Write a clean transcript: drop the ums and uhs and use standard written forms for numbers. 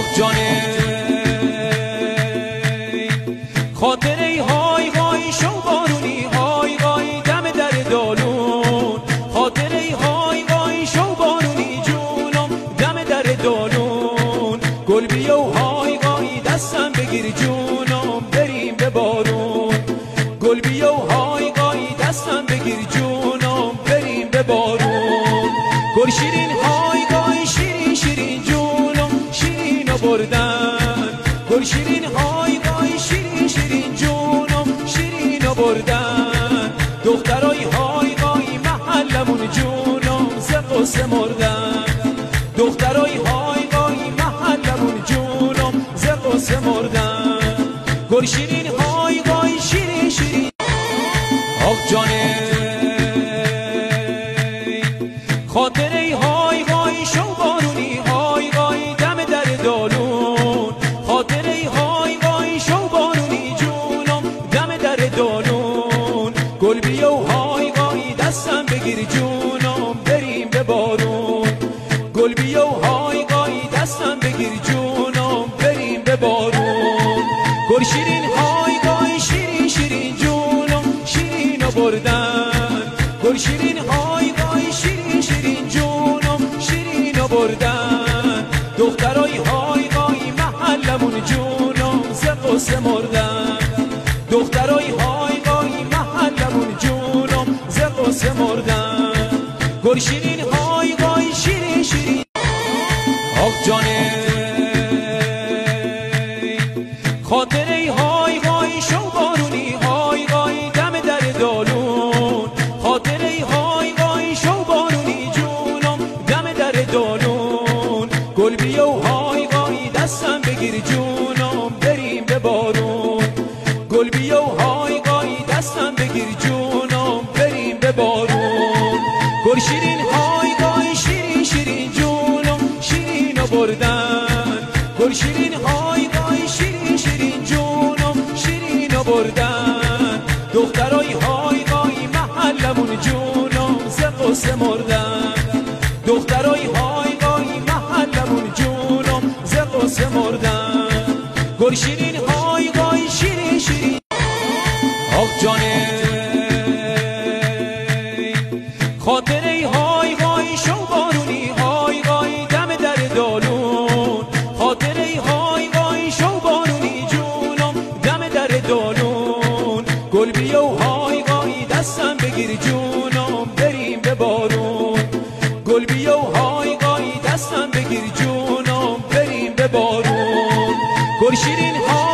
آخ جانه خاطره های های شو بارونی های های دم در دالون خاطره های های شو بارونی جونم دم در دالون گل بیو های های دستم بگیر جونم بریم به بارون گل بیو های های دستم بگیر جونم بریم به بارون گل شیرین های های شیرین شیرین جونم شیرین بردن گل شیرین های های شیرین شیرین جونم شیرین بردن دخترای های های محلمون جونم ز غصه مردن دخترای های های محلمون جونم ز غصه مردن گل شیرین های های شیرین شیرین آخ جانه خاطره های های شو بارونی های های دم در دالون خاطره های های شو بارونی جونم دم در دالون گل بیو های های دستم بگیر جونم بریم به بارون گل بیو های های دستم بگیر جونم بریم به بارون گل شیرین های های شیرین شیرین جونم شیرین بردن گل شیرین های های شیرین شیرین جونم شیرین بردن دخترای های های محلمون جونم ز غصه مردن دخترای های های محلمون جونم ز غصه مردن گل شیرین های های شیرین شیرین آخ جانه خاطره های های شو بارونی های های دم در دالون خاطره های های شو بارونی جونم دم در دالون گل بیو های های دستم بگیر جونم بریم به بارون گل بیو های های دستم بگیر جونم بریم به بارون گل شیرین های های شیرین شیرین جونم شیرین بردن گل شیرین های های شیرین شیرین جونم شیرین بردن دخترای های های محلمون جونم ز غصه مردن دخترای های های محلمون جونم ز غصه مردن گل شیرین های های شیرین شیرین آخ جانه خاطره های های شو بارونی های های دم در دالون خاطره های های شو بارونی جونم دم در دالون گل بیو های های دستم بگیر جونم بریم به بارون گل بیو های های دستم بگیر جونم بریم به بارون گل شیرین های